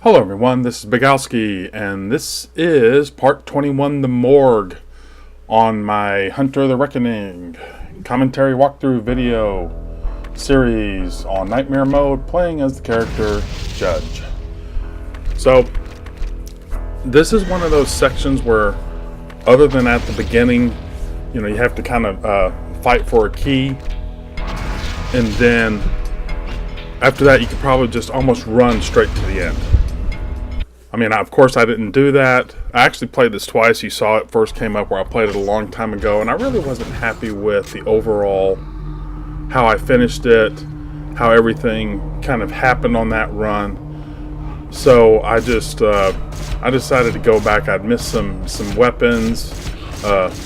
Hello everyone, this is xBIGALSKIx, and this is part 21, The Morgue, on my Hunter the Reckoning commentary walkthrough video series on Nightmare Mode, playing as the character Judge. So, this is one of those sections where, other than at the beginning, you have to kind of fight for a key, and then after that you could probably just almost run straight to the end. I mean, of course, I didn't do that. I actually played this twice. You saw it first came up where I played it a long time ago, and I really wasn't happy with the overall, how I finished it, how everything kind of happened on that run. So I just, I decided to go back. I'd missed some weapons,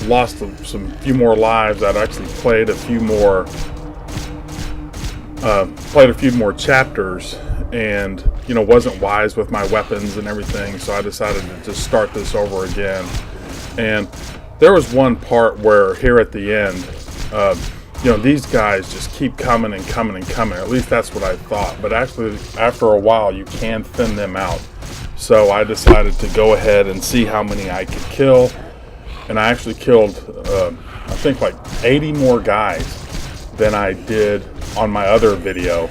lost some few more lives. I'd actually played a few more chapters, and wasn't wise with my weapons and everything, so I decided to just start this over again. And there was one part where here at the end, these guys just keep coming and coming and coming. At least that's what I thought, but actually after a while you can thin them out. So I decided to go ahead and see how many I could kill, and I actually killed I think like 80 more guys than I did on my other video,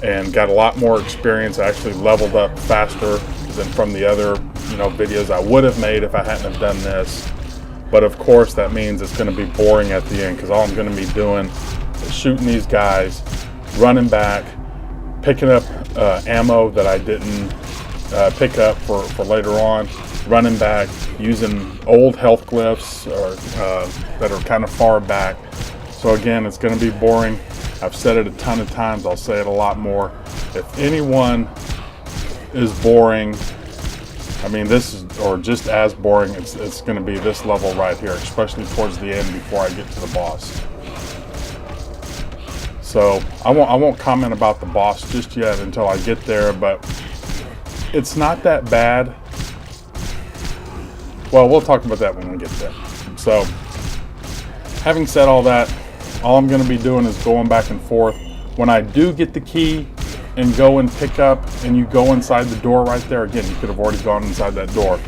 and got a lot more experience. I actually leveled up faster than from the other videos I would have made if I hadn't have done this. But of course that means it's going to be boring at the end, because all I'm going to be doing is shooting these guys, running back, picking up ammo that I didn't pick up for later on, running back, using old health glyphs that are kind of far back. So again, it's going to be boring. I've said it a ton of times. I'll say it a lot more. If anyone is boring, I mean, this is, or just as boring, it's going to be this level right here, especially towards the end before I get to the boss. So I won't comment about the boss just yet until I get there, but it's not that bad. Well, we'll talk about that when we get there. So, having said all that, all I'm going to be doing is going back and forth. When I do get the key and go and pick up, and you go inside the door right there, again, you could have already gone inside that door.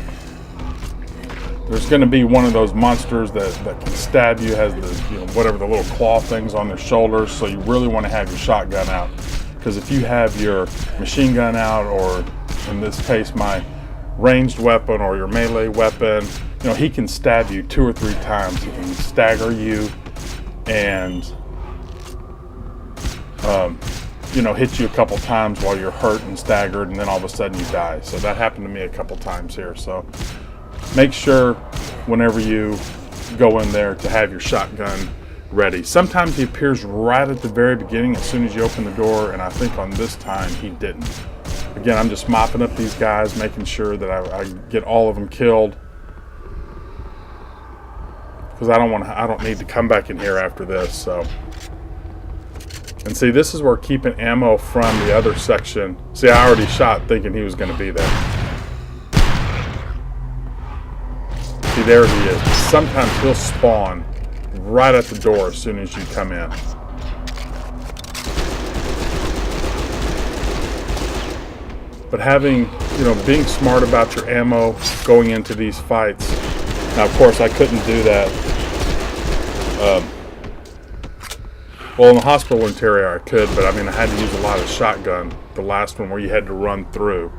There's going to be one of those monsters that can stab you, has the whatever the little claw things on their shoulders. So you really want to have your shotgun out, because if you have your machine gun out, or in this case my ranged weapon or your melee weapon, he can stab you 2 or 3 times. He can stagger you and hit you a couple times while you're hurt and staggered, and then all of a sudden you die. So that happened to me a couple times here. So make sure whenever you go in there to have your shotgun ready. Sometimes he appears right at the very beginning as soon as you open the door, and I think on this time he didn't. Again, I'm just mopping up these guys, making sure that I get all of them killed, because I don't need to come back in here after this. So, and see, this is where keeping ammo from the other section. See, I already shot thinking he was going to be there. See, there he is. Sometimes he'll spawn right at the door as soon as you come in. But having, being smart about your ammo going into these fights. Now, of course, I couldn't do that. Well, in the hospital interior I could, but I mean, I had to use a lot of shotgun. The last one where you had to run through.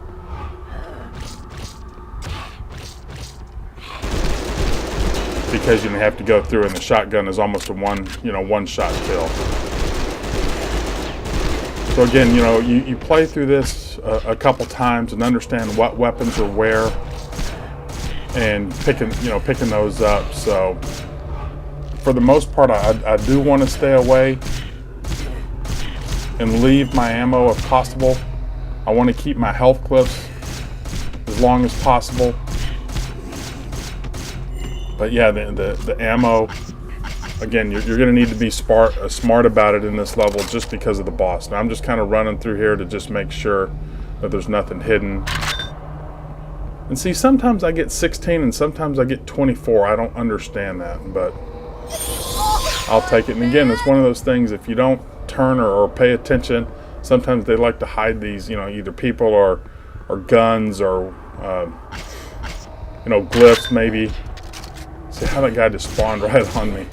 Because you have to go through, and the shotgun is almost a one-shot kill. So again, you play through this a couple times and understand what weapons are where, and picking those up. So for the most part, I do want to stay away and leave my ammo if possible. I want to keep my health clips as long as possible. But yeah, the ammo, again, you're going to need to be smart about it in this level, just because of the boss. Now I'm just kind of running through here to just make sure that there's nothing hidden. And see, sometimes I get 16 and sometimes I get 24. I don't understand that, but I'll take it. And again, it's one of those things, if you don't turn or pay attention, sometimes they like to hide these, either people or guns or glyphs maybe. See how that guy just spawned right on me,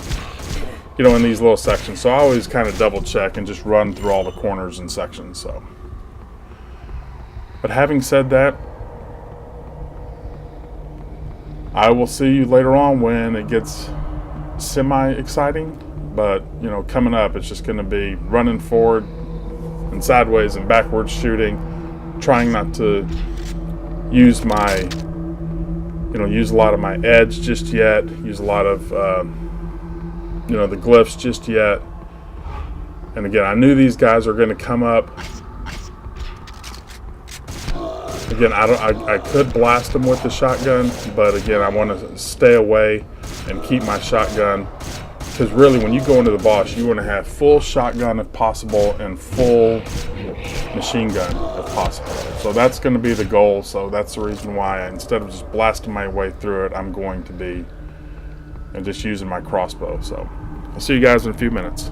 in these little sections. So I always kind of double check and just run through all the corners and sections. So, but having said that, I will see you later on when it gets semi-exciting. But coming up, it's just going to be running forward and sideways and backwards shooting, trying not to use my use a lot of my edge just yet, use a lot of the glyphs just yet. And again, I knew these guys are going to come up. Again, I could blast them with the shotgun, but again, I want to stay away and keep my shotgun, because really when you go into the boss, you want to have full shotgun if possible and full machine gun if possible. So that's going to be the goal. So that's the reason why instead of just blasting my way through it, I'm going to be just using my crossbow. So I'll see you guys in a few minutes.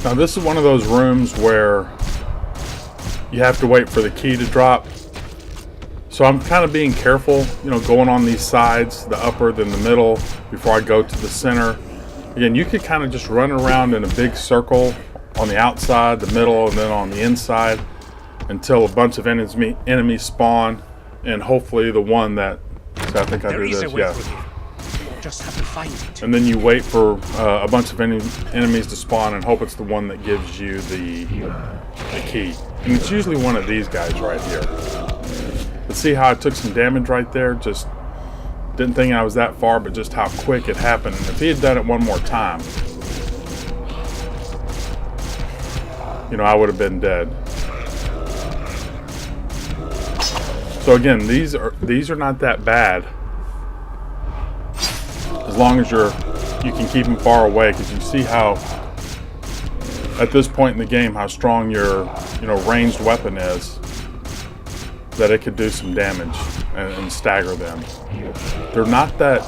Now this is one of those rooms where you have to wait for the key to drop. So I'm kind of being careful, going on these sides, the upper, then the middle, before I go to the center. Again, you could kind of just run around in a big circle on the outside, the middle, and then on the inside until a bunch of enemies spawn, and hopefully the one that, so I think I do this, yeah. Just have to find it. And then you wait for a bunch of enemies to spawn and hope it's the one that gives you the key. And it's usually one of these guys right here. But see how I took some damage right there? Just didn't think I was that far, but just how quick it happened. And if he had done it one more time, I would have been dead. So again, these are not that bad, as long as you can keep them far away, because you see how at this point in the game how strong your ranged weapon is, that it could do some damage and stagger them. They're not that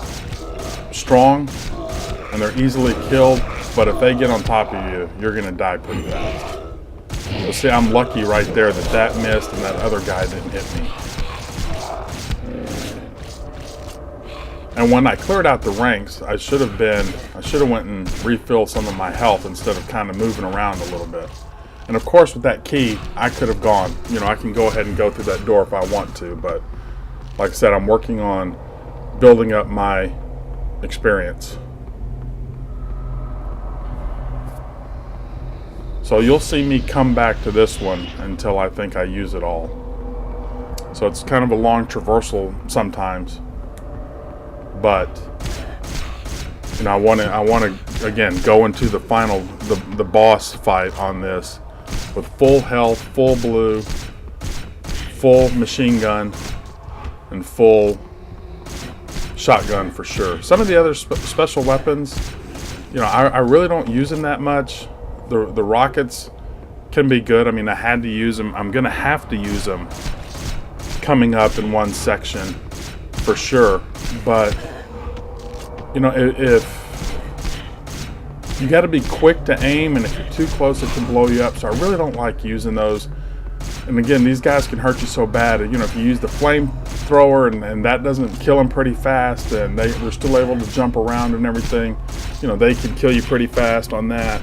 strong and they're easily killed, but if they get on top of you, you're gonna die pretty fast. So see, I'm lucky right there that missed and that other guy didn't hit me. And when I cleared out the ranks, I should have went and refilled some of my health instead of kind of moving around a little bit. And of course, with that key, I could have gone. I can go ahead and go through that door if I want to, but like I said, I'm working on building up my experience. So you'll see me come back to this one until I think I use it all. So it's kind of a long traversal sometimes. But I want to again go into the final the boss fight on this with full health, full blue, full machine gun, and full shotgun for sure. Some of the other special weapons, I really don't use them that much. The rockets can be good. I mean, I had to use them. I'm gonna have to use them coming up in one section for You got to be quick to aim, and if you're too close, it can blow you up. So I really don't like using those. And again, these guys can hurt you so bad. You know, if you use the flamethrower and that doesn't kill them pretty fast, and they're still able to jump around and everything, you know, they can kill you pretty fast on that.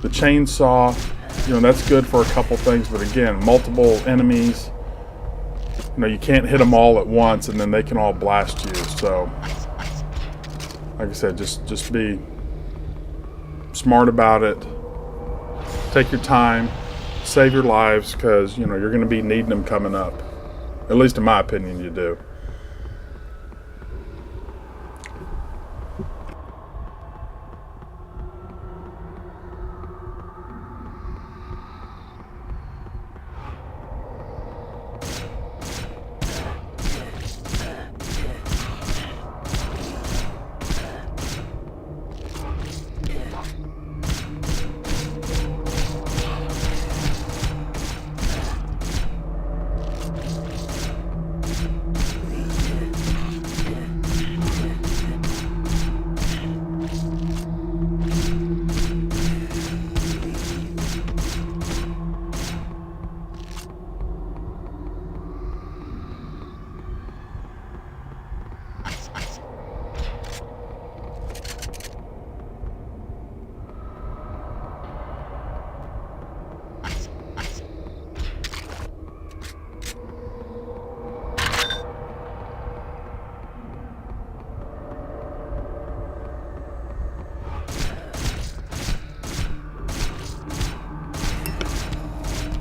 The chainsaw, you know, that's good for a couple things, but again, multiple enemies, you know, you can't hit them all at once, and then they can all blast you. So, like I said, just be smart about it. Take your time. Save your lives, because you know you're going to be needing them coming up. At least in my opinion, you do.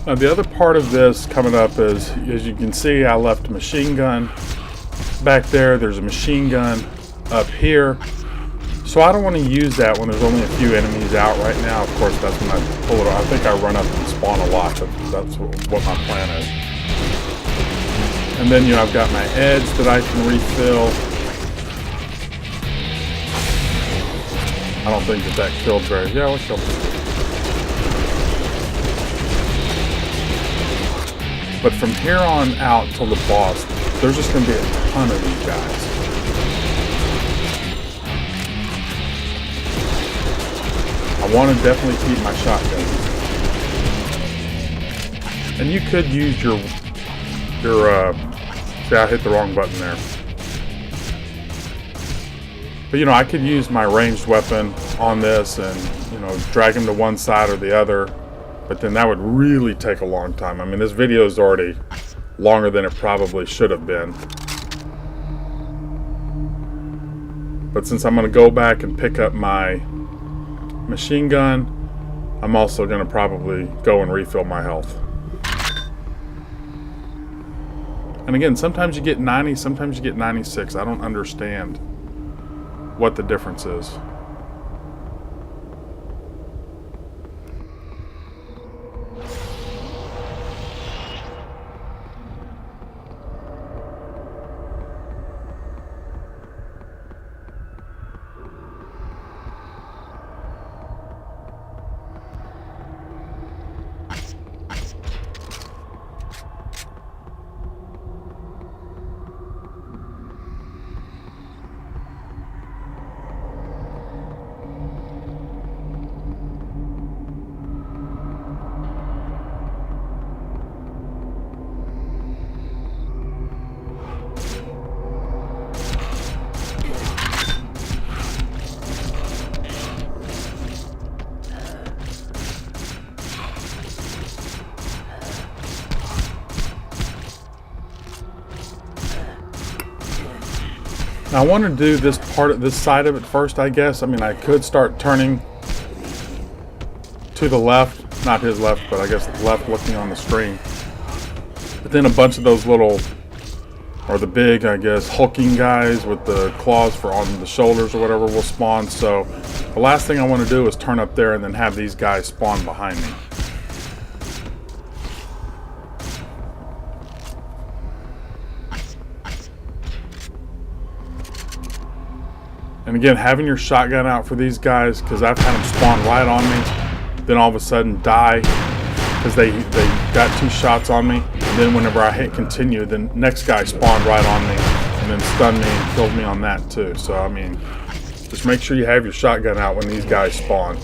Now the other part of this coming up is, as you can see, I left a machine gun back there. There's a machine gun up here. So I don't want to use that when there's only a few enemies out right now. Of course, that's when I pull it off. I think I run up and spawn a lot. That's what my plan is. And then, you know, I've got my edge that I can refill. I don't think that killed very... Yeah, let's kill it. But from here on out till the boss, there's just going to be a ton of these guys. I want to definitely keep my shotgun. And you could use your see, I hit the wrong button there. But you know, I could use my ranged weapon on this and, you know, drag him to one side or the other. But then that would really take a long time. I mean, this video is already longer than it probably should have been. But since I'm going to go back and pick up my machine gun, I'm also going to probably go and refill my health. And again, sometimes you get 90, sometimes you get 96. I don't understand what the difference is. Now, I want to do this side of it first, I guess. I mean, I could start turning to the left, not his left, but I guess left looking on the screen. But then a bunch of those little, or the big, I guess, hulking guys with the claws for on the shoulders or whatever will spawn. So the last thing I want to do is turn up there and then have these guys spawn behind me. And again, having your shotgun out for these guys, because I've had them spawn right on me, then all of a sudden die because they got 2 shots on me. And then whenever I hit continue, the next guy spawned right on me and then stunned me and killed me on that too. So I mean, Just make sure you have your shotgun out when these guys spawn.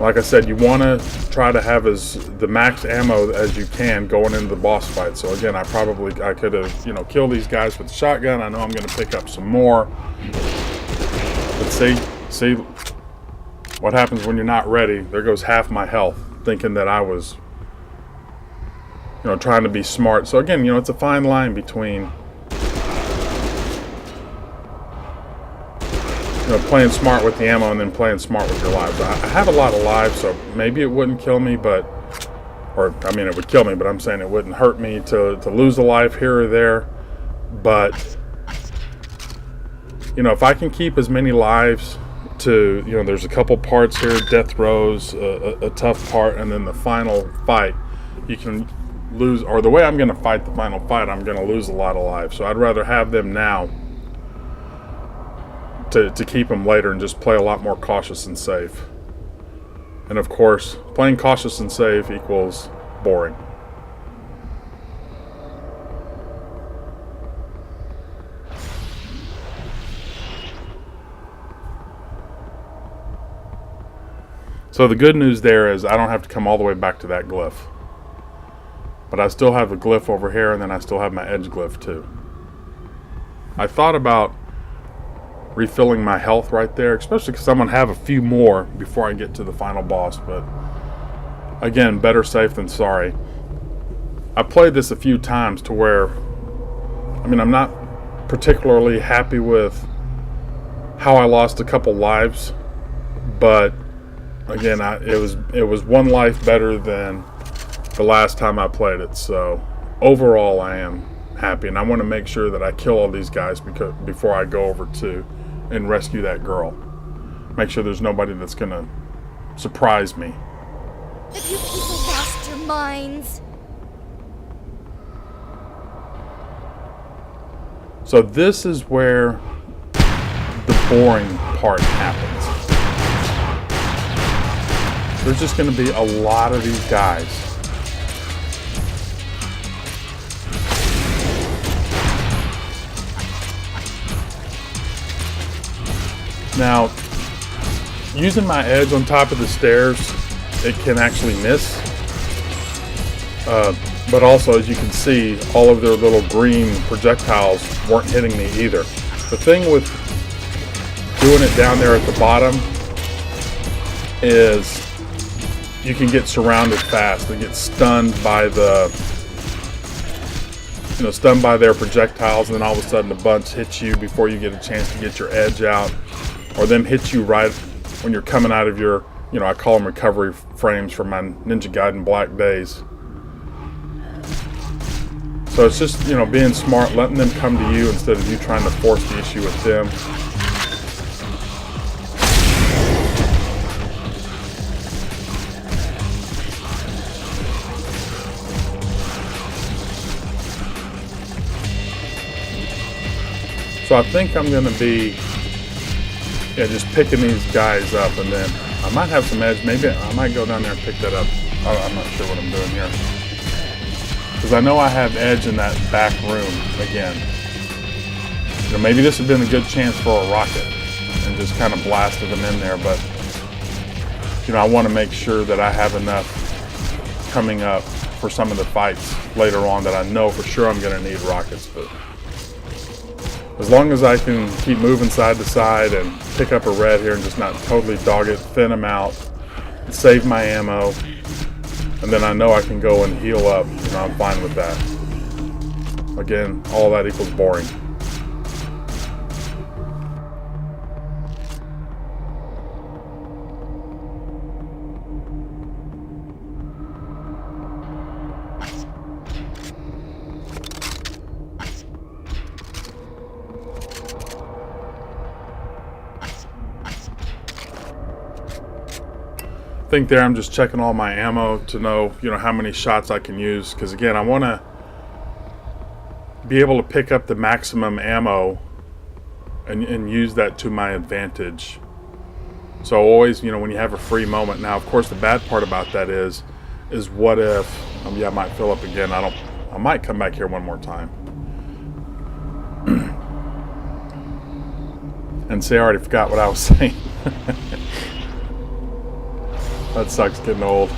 Like I said, you want to try to have the max ammo as you can going into the boss fight. So again, I could have, you know, killed these guys with the shotgun. I know I'm going to pick up some more. But see what happens when you're not ready. There goes half my health, thinking that I was, you know, trying to be smart. So again, you know, it's a fine line between, you know, playing smart with the ammo and then playing smart with your lives. I have a lot of lives, so maybe it wouldn't kill me, but, or I mean, it would kill me, but I'm saying it wouldn't hurt me to lose a life here or there. But, you know, if I can keep as many lives to, you know, there's a couple parts here, death throws, a tough part, and then the final fight, you can lose, or the way I'm going to fight the final fight, I'm going to lose a lot of lives. So I'd rather have them now to keep them later and just play a lot more cautious and safe. And of course, playing cautious and safe equals boring. So the good news there is I don't have to come all the way back to that glyph. But I still have the glyph over here, and then I still have my edge glyph too. I thought about refilling my health right there, especially because I'm going to have a few more before I get to the final boss. But again, better safe than sorry. I played this a few times to where, I mean, I'm not particularly happy with how I lost a couple lives, but again, it was one life better than the last time I played it. So overall, I am happy, and I want to make sure that I kill all these guys before I go over to and rescue that girl. Make sure there's nobody that's going to surprise me. Have you people lost your minds? So this is where the boring part happens. There's just going to be a lot of these guys. Now, using my edge on top of the stairs, it can actually miss. But also, as you can see, all of their little green projectiles weren't hitting me either. The thing with doing it down there at the bottom is you can get surrounded fast and get stunned by stunned by their projectiles, and then all of a sudden a bunch hits you before you get a chance to get your edge out, or them hit you right when you're coming out of your, I call them recovery frames from my Ninja Gaiden Black days. So it's just, being smart, letting them come to you instead of you trying to force the issue with them. So I think I'm going to be just picking these guys up, and then I might have some edge. Maybe I might go down there and pick that up. I'm not sure what I'm doing here. Because I know I have edge in that back room again. Maybe this would have been a good chance for a rocket and just kind of blasted them in there, but I want to make sure that I have enough coming up for some of the fights later on that I know for sure I'm going to need rockets. But as long as I can keep moving side to side and pick up a red here and just not totally dog it, thin them out, save my ammo, and then I know I can go and heal up, I'm fine with that. Again, all that equals boring. I think there I'm just checking all my ammo to know, how many shots I can use, because again, I want to be able to pick up the maximum ammo and use that to my advantage. So always, when you have a free moment. Now, of course, the bad part about that is what if, I might fill up again. I might come back here one more time. And see, I already forgot what I was saying. That sucks getting old.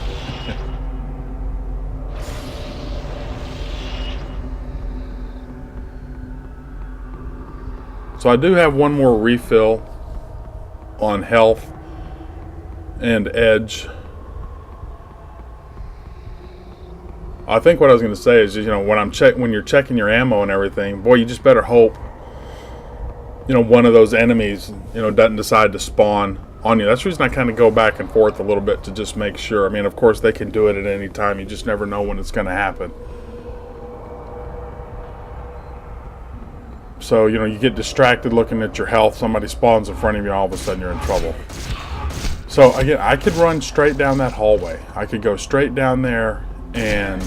So I do have one more refill on health and edge. I think what I was going to say is, you know, when you're checking your ammo and everything, boy, you just better hope, you know, one of those enemies, you know, doesn't decide to spawn on you. That's the reason I kind of go back and forth a little bit to just make sure. I mean, of course, they can do it at any time. You just never know when it's going to happen. So, you know, you get distracted looking at your health. Somebody spawns in front of you, all of a sudden you're in trouble. So, again, I could run straight down that hallway. I could go straight down there and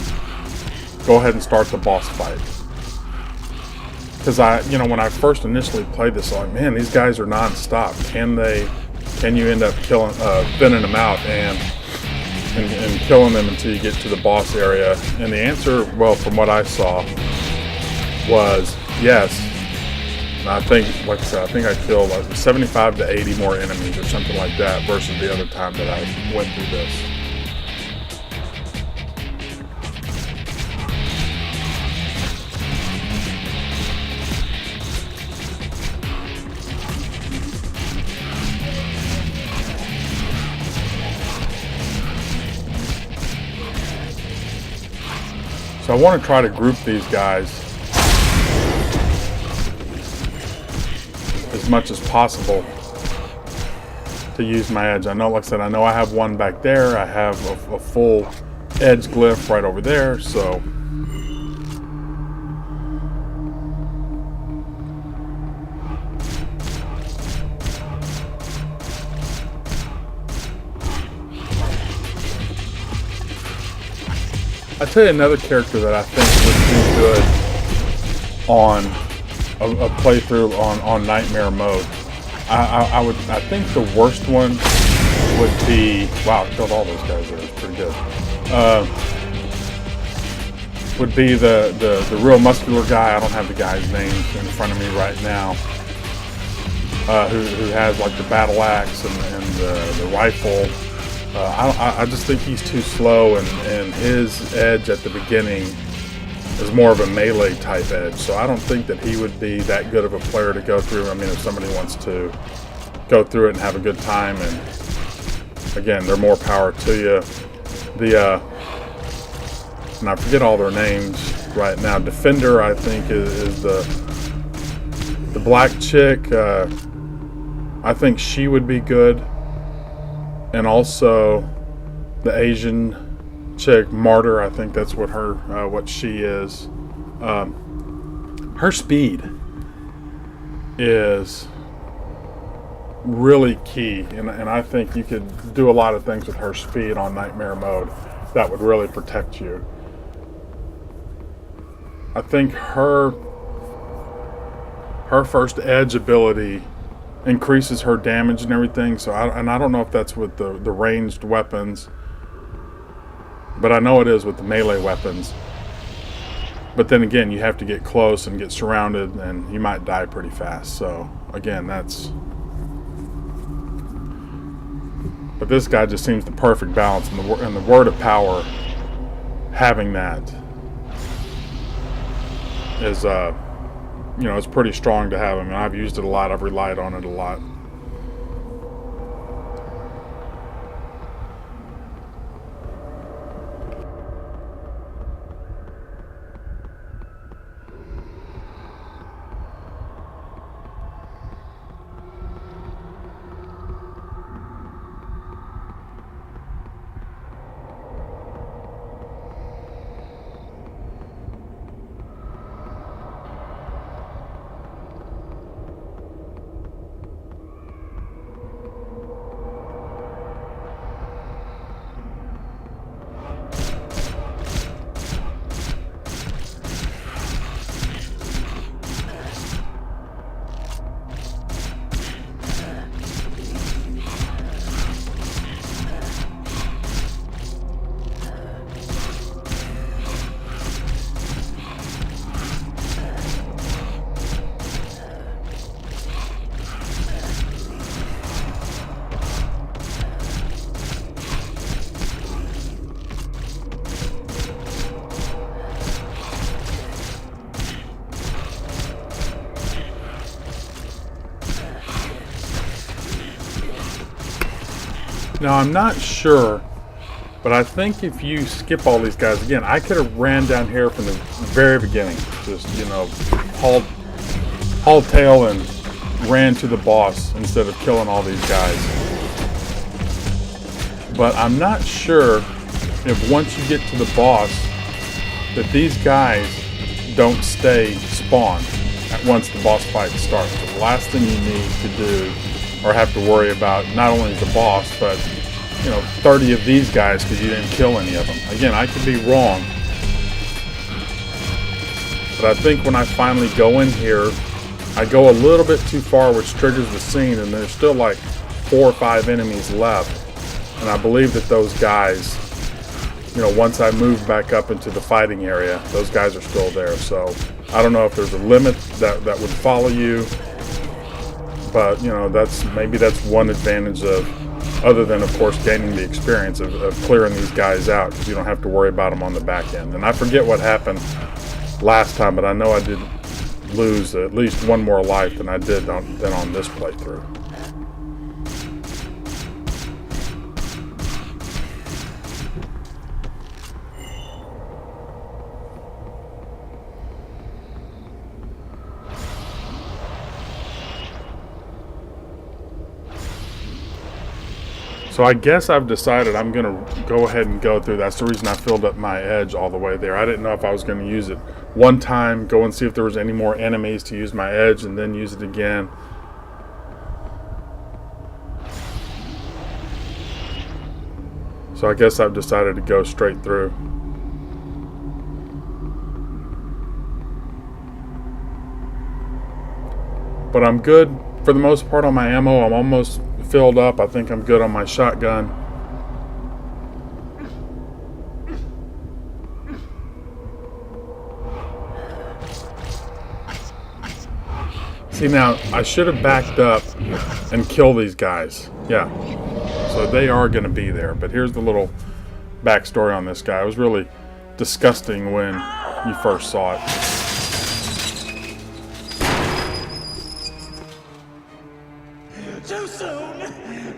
go ahead and start the boss fight. Because you know, when I first initially played this, I'm like, man, these guys are non-stop. Can you end up thinning them out and killing them until you get to the boss area? And the answer, well, from what I saw, was yes. And I think, like I said, I think I killed like 75 to 80 more enemies or something like that versus the other time that I went through this. So I want to try to group these guys as much as possible to use my edge. I know, like I said, I know I have one back there. I have a full edge glyph right over there. So I tell you another character that I think would do good on a playthrough on Nightmare mode. I think the worst one would be, wow, I killed all those guys there. It's pretty good. Would be the real muscular guy. I don't have the guy's name in front of me right now. Who has like the battle axe and the rifle. I just think he's too slow, and his edge at the beginning is more of a melee type edge. So I don't think that he would be that good of a player to go through. I mean, if somebody wants to go through it and have a good time, and again, they're more power to you. And I forget all their names right now. Defender, I think, is the black chick. I think she would be good. And also the Asian chick, Martyr, I think that's what what she is. Her speed is really key, and I think you could do a lot of things with her speed on Nightmare mode that would really protect you. I think her first edge ability increases her damage and everything. So I don't know if that's with the ranged weapons, but I know it is with the melee weapons. But then again, you have to get close and get surrounded, and you might die pretty fast. So again, but this guy just seems the perfect balance, and the Word of Power, having that is you know, it's pretty strong to have. I mean, I've used it a lot. I've relied on it a lot. Now, I'm not sure, but I think if you skip all these guys, again, I could have ran down here from the very beginning. Just, you know, hauled tail and ran to the boss instead of killing all these guys. But I'm not sure if once you get to the boss that these guys don't stay spawned once the boss fight starts. The last thing you need to do or have to worry about not only the boss, but, you know, 30 of these guys because you didn't kill any of them. Again, I could be wrong, but I think when I finally go in here, I go a little bit too far, which triggers the scene, and there's still like 4 or 5 enemies left. And I believe that those guys, you know, once I move back up into the fighting area, those guys are still there. So I don't know if there's a limit that would follow you, but, you know, maybe that's one advantage of, other than, of course, gaining the experience of clearing these guys out, because you don't have to worry about them on the back end. And I forget what happened last time, but I know I did lose at least one more life than I did on this playthrough. So I guess I've decided I'm going to go ahead and go through. That's the reason I filled up my edge all the way there. I didn't know if I was going to use it one time, go and see if there was any more enemies to use my edge, and then use it again. So I guess I've decided to go straight through. But I'm good for the most part on my ammo. I'm almost filled up. I think I'm good on my shotgun. See, now I should have backed up and killed these guys. Yeah, so they are going to be there. But here's the little backstory on this guy. It was really disgusting when you first saw it. Too soon!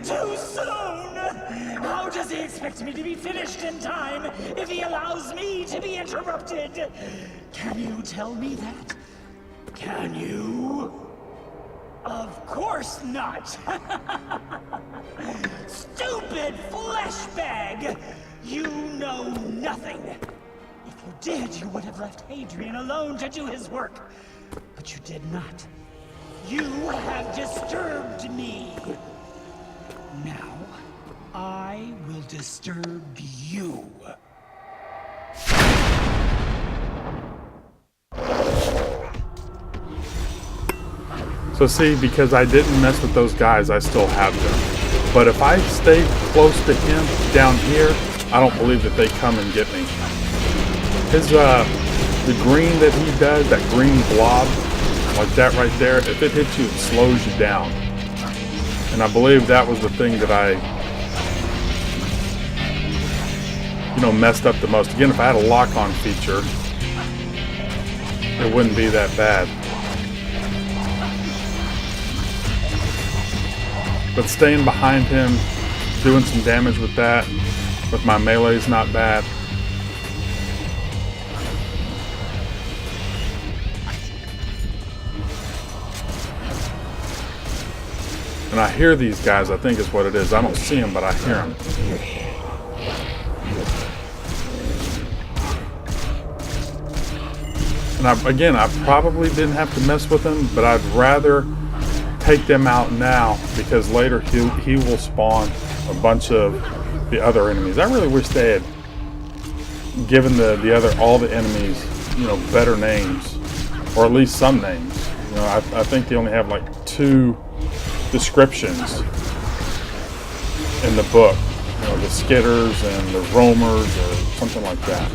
Too soon! How does he expect me to be finished in time if he allows me to be interrupted? Can you tell me that? Can you? Of course not! Stupid flesh bag! You know nothing! If you did, you would have left Hadrian alone to do his work. But you did not. You have disturbed me. Now, I will disturb you. So see, because I didn't mess with those guys, I still have them. But if I stay close to him down here, I don't believe that they come and get me. His, the green that he does, that green blob, like that right there, if it hits you, it slows you down. And I believe that was the thing that I, you know, messed up the most. Again, if I had a lock-on feature, it wouldn't be that bad. But staying behind him, doing some damage with that, with my melee is not bad. And I hear these guys, I think is what it is. I don't see them, but I hear them. And again, I probably didn't have to mess with them, but I'd rather take them out now, because later he will spawn a bunch of the other enemies. I really wish they had given all the enemies, you know, better names, or at least some names. You know, I think they only have like 2 descriptions in the book, you know, the skitters and the roamers or something like that.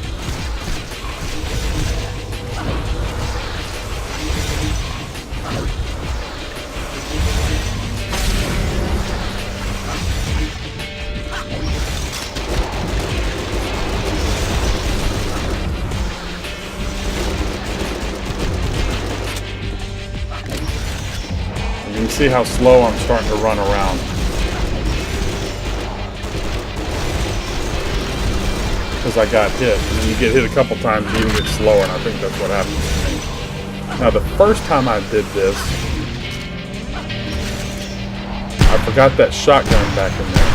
You can see how slow I'm starting to run around. because I got hit. And then you get hit a couple times, you even get slower, and I think that's what happened to me. Now, the first time I did this, I forgot that shotgun back in there.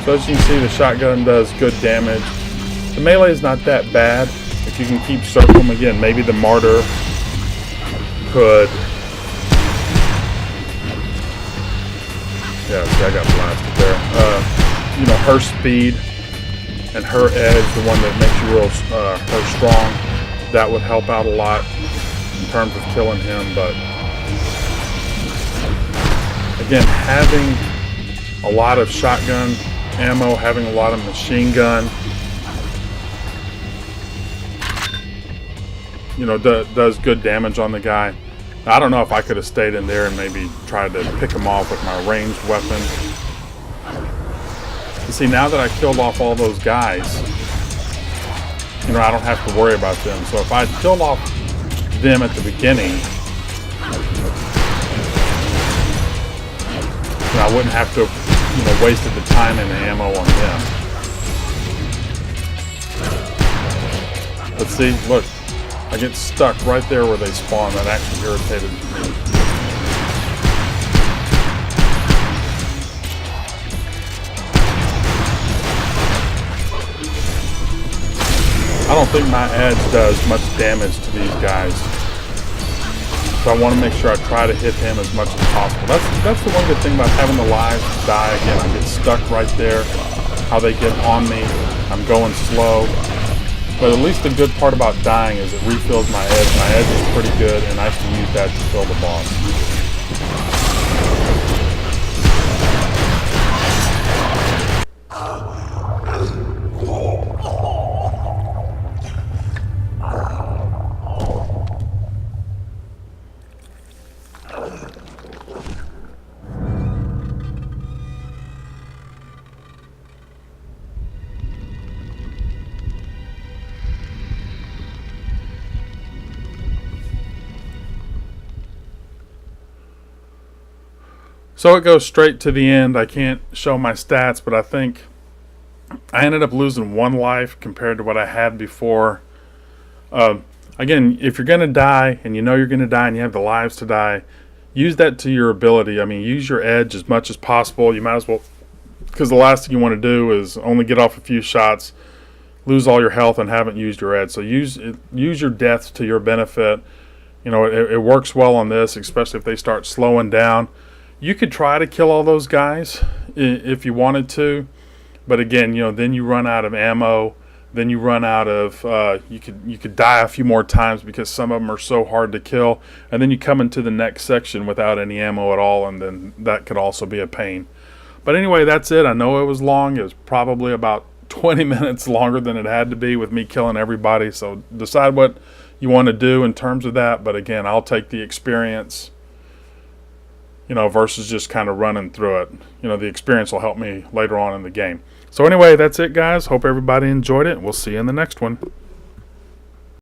So as you can see, the shotgun does good damage. The melee is not that bad if you can keep circling again. Maybe the martyr could. Yeah, see, I got blasted there. You know, her speed and her edge, the one that makes you real her strong, that would help out a lot in terms of killing him. But again, having a lot of shotgun ammo, having a lot of machine gun, you know, does good damage on the guy. I don't know if I could have stayed in there and maybe tried to pick him off with my ranged weapon. You see, now that I killed off all those guys, you know, I don't have to worry about them. So if I killed off them at the beginning, I wouldn't have to, you know, wasted the time and the ammo on them. But see, look, I get stuck right there where they spawn. That actually irritated me. I don't think my edge does much damage to these guys. So I want to make sure I try to hit him as much as possible. That's the one good thing about having the lives die. Again, I get stuck right there. How they get on me. I'm going slow. But at least the good part about dying is it refills my edge. My edge is pretty good, and I can use that to kill the boss. So it goes straight to the end. I can't show my stats, but I think I ended up losing 1 life compared to what I had before. Again, if you're going to die and you know you're going to die and you have the lives to die, use that to your ability. I mean, use your edge as much as possible. You might as well, because the last thing you want to do is only get off a few shots, lose all your health, and haven't used your edge. So use your deaths to your benefit. You know, it works well on this, especially if they start slowing down. You could try to kill all those guys if you wanted to, but again, you know, then you run out of ammo. Then you run out of you could die a few more times because some of them are so hard to kill, and then you come into the next section without any ammo at all, and then that could also be a pain. But anyway, that's it. I know it was long. It was probably about 20 minutes longer than it had to be with me killing everybody. So decide what you want to do in terms of that. But again, I'll take the experience, you know, versus just kind of running through it. You know, the experience will help me later on in the game. So anyway, that's it, guys. Hope everybody enjoyed it. We'll see you in the next one.